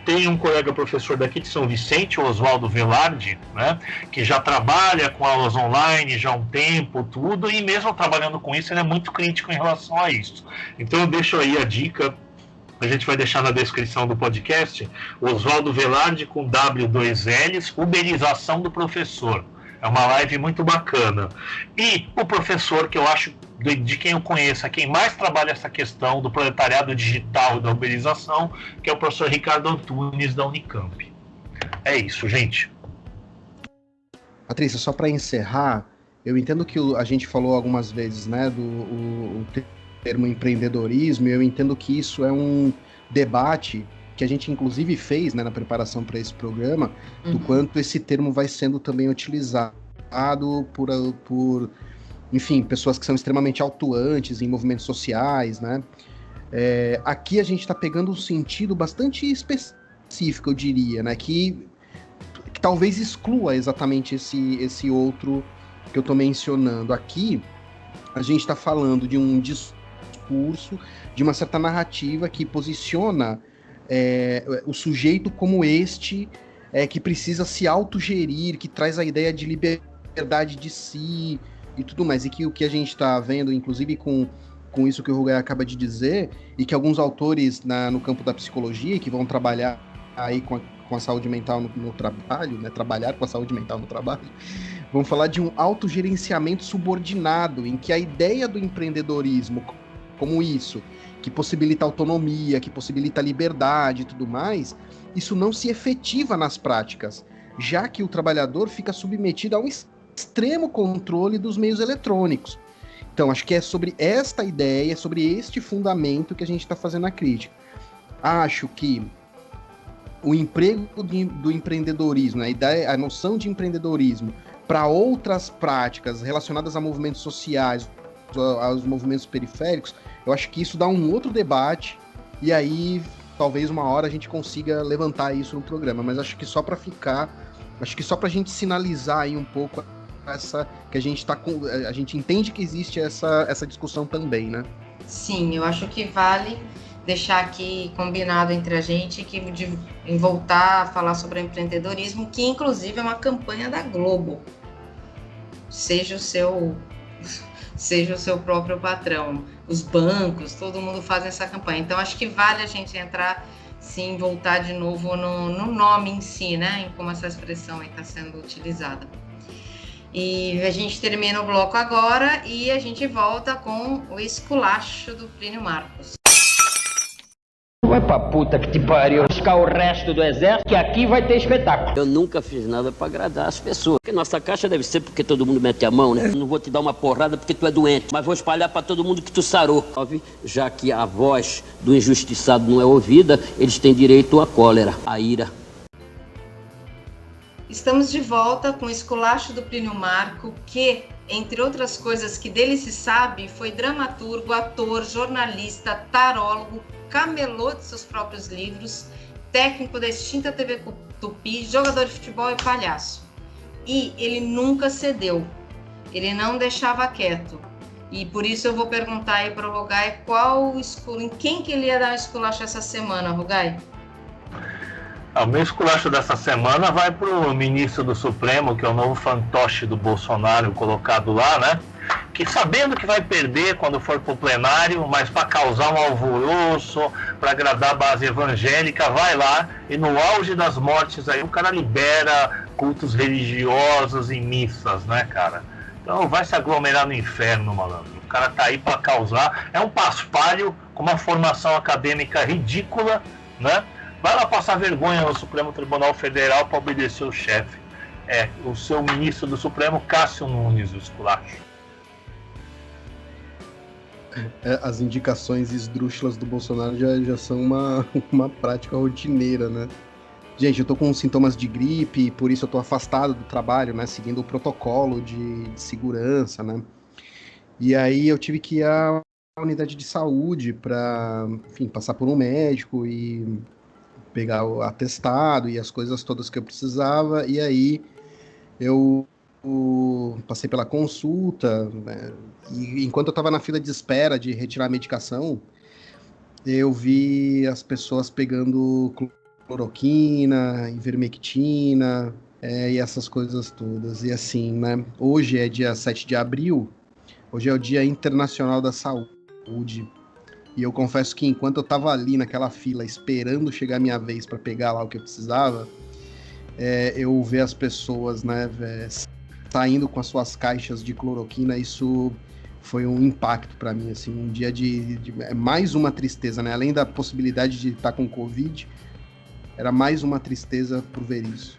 Tem um colega professor daqui de São Vicente, o Oswaldo Velarde, né, que já trabalha com aulas online já há um tempo, tudo, e mesmo trabalhando com isso, ele é muito crítico em relação a isso. Então eu deixo aí a dica, a gente vai deixar na descrição do podcast, Oswaldo Velarde com W2Ls, uberização do professor. É uma live muito bacana. E o professor, que eu acho, de quem eu conheço, quem mais trabalha essa questão do proletariado digital e da uberização, que é o professor Ricardo Antunes, da Unicamp. É isso, gente. Patrícia, só para encerrar, eu entendo que a gente falou algumas vezes, né, o termo empreendedorismo, e eu entendo que isso é um debate que a gente inclusive fez, né, na preparação para esse programa, do quanto esse termo vai sendo também utilizado. por enfim, pessoas que são extremamente atuantes em movimentos sociais, né? Aqui a gente está pegando um sentido bastante específico, eu diria, né? Que talvez exclua exatamente esse outro que eu estou mencionando. Aqui a gente está falando de um discurso, de uma certa narrativa que posiciona o sujeito como que precisa se autogerir, que traz a ideia de liberdade de si e tudo mais. E que o que a gente está vendo, inclusive com isso que o Rugai acaba de dizer, e que alguns autores no campo da psicologia, que vão trabalhar aí com a saúde mental no trabalho, né, trabalhar com a saúde mental no trabalho, vão falar de um autogerenciamento subordinado, em que a ideia do empreendedorismo como isso, que possibilita autonomia, que possibilita liberdade e tudo mais, isso não se efetiva nas práticas, já que o trabalhador fica submetido a um extremo controle dos meios eletrônicos. Então, acho que é sobre esta ideia, sobre este fundamento que a gente está fazendo a crítica. Acho que o emprego do empreendedorismo, a noção de empreendedorismo para outras práticas relacionadas a movimentos sociais, aos movimentos periféricos, eu acho que isso dá um outro debate, e aí talvez uma hora a gente consiga levantar isso no programa, mas acho que só para a gente sinalizar aí um pouco que a gente entende que existe essa discussão também, né? Sim, eu acho que vale deixar aqui combinado entre a gente em voltar a falar sobre empreendedorismo, que inclusive é uma campanha da Globo. Seja o seu próprio patrão, os bancos, todo mundo faz essa campanha. Então, acho que vale a gente entrar, sim, voltar de novo no nome em si, né? Em como essa expressão está sendo utilizada. E a gente termina o bloco agora e a gente volta com o esculacho do Plínio Marcos. Vai pra puta que te pariu, buscar o resto do exército, que aqui vai ter espetáculo. Eu nunca fiz nada pra agradar as pessoas. Porque nossa caixa deve ser porque todo mundo mete a mão, né? Não vou te dar uma porrada porque tu é doente, mas vou espalhar pra todo mundo que tu sarou. Já que a voz do injustiçado não é ouvida, eles têm direito à cólera, à ira. Estamos de volta com o esculacho do Plínio Marco, que, entre outras coisas que dele se sabe, foi dramaturgo, ator, jornalista, tarólogo, camelô de seus próprios livros, técnico da extinta TV Tupi, jogador de futebol e palhaço. E ele nunca cedeu, ele não deixava quieto. E por isso eu vou perguntar aí para o Rugai em quem que ele ia dar um esculacho essa semana, Rugai? O meu esculacho dessa semana vai para o ministro do Supremo, que é o novo fantoche do Bolsonaro colocado lá, né? Que sabendo que vai perder quando for para o plenário, mas para causar um alvoroço, para agradar a base evangélica, vai lá e no auge das mortes aí o cara libera cultos religiosos e missas, né, cara? Então vai se aglomerar no inferno, malandro. O cara tá aí para causar, é um paspalho com uma formação acadêmica ridícula, né? Vai lá passar vergonha no Supremo Tribunal Federal para obedecer o chefe. O seu ministro do Supremo, Cássio Nunes, o esculacho. As indicações esdrúxulas do Bolsonaro já são uma prática rotineira, né? Gente, eu tô com sintomas de gripe, por isso eu tô afastado do trabalho, né? Seguindo o protocolo de segurança, né? E aí eu tive que ir à unidade de saúde para, enfim, passar por um médico e pegar o atestado e as coisas todas que eu precisava, e aí eu passei pela consulta, né, e enquanto eu estava na fila de espera de retirar a medicação, eu vi as pessoas pegando cloroquina, ivermectina, e essas coisas todas, e assim, né, hoje é dia 7 de abril, hoje é o Dia Internacional da Saúde. E eu confesso que enquanto eu tava ali naquela fila esperando chegar a minha vez para pegar lá o que eu precisava, eu ver as pessoas, né, saindo com as suas caixas de cloroquina, isso foi um impacto para mim, assim, um dia de mais uma tristeza, né, além da possibilidade de estar com Covid, era mais uma tristeza por ver isso.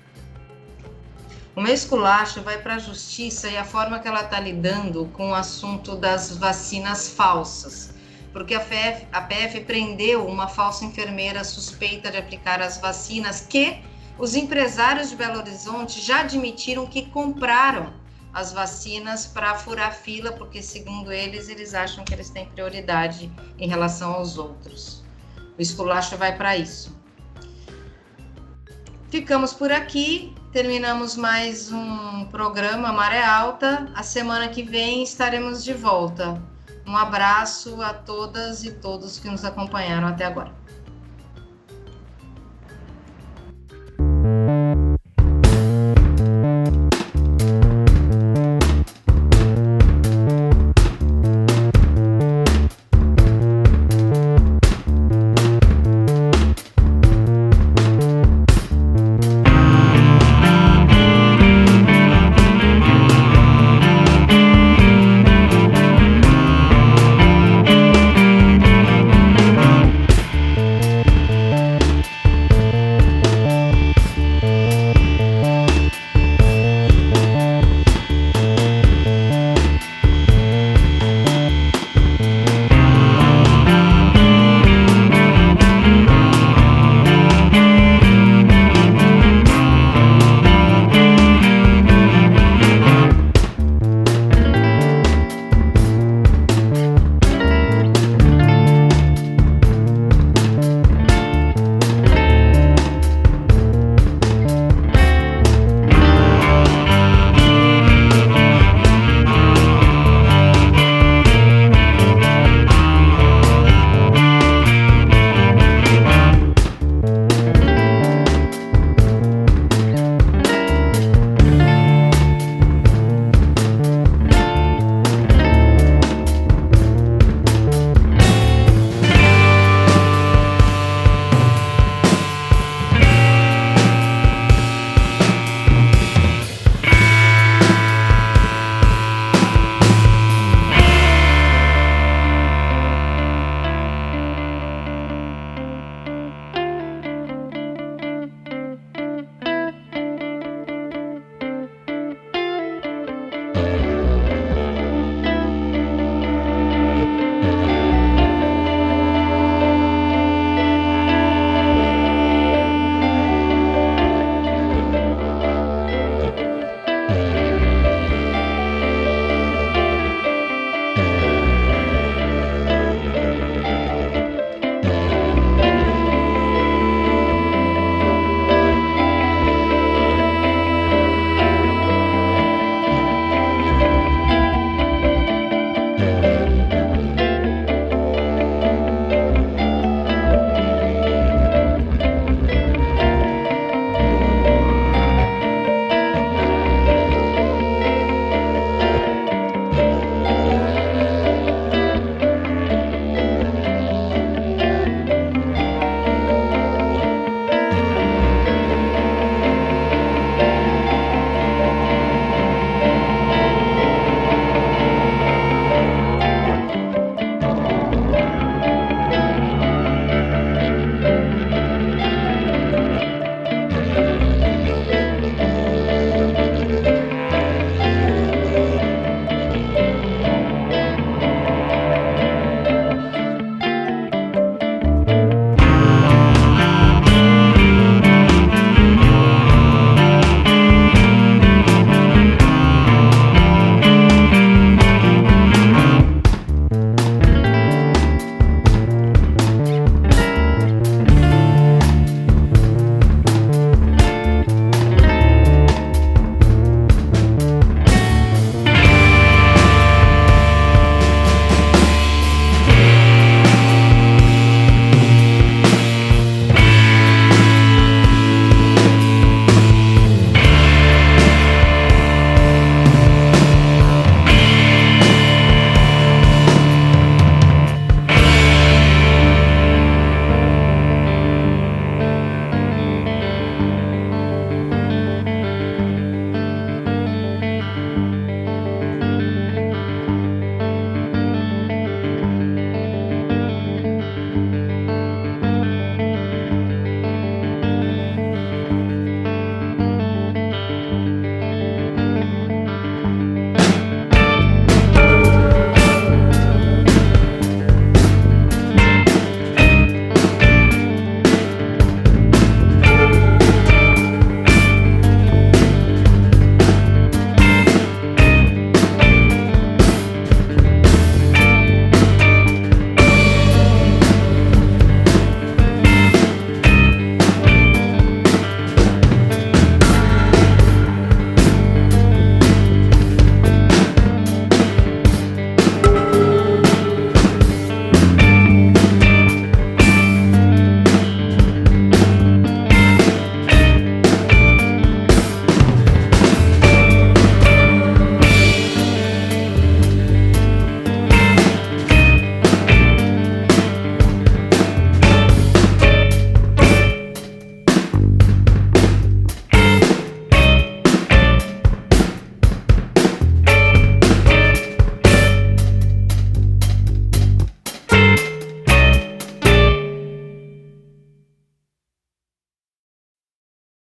O meu esculacho vai para a justiça e a forma que ela está lidando com o assunto das vacinas falsas. Porque a PF prendeu uma falsa enfermeira suspeita de aplicar as vacinas que os empresários de Belo Horizonte já admitiram que compraram as vacinas para furar fila, porque segundo eles acham que eles têm prioridade em relação aos outros. O esculacho vai para isso. Ficamos por aqui, terminamos mais um programa Maré Alta. A semana que vem estaremos de volta. Um abraço a todas e todos que nos acompanharam até agora.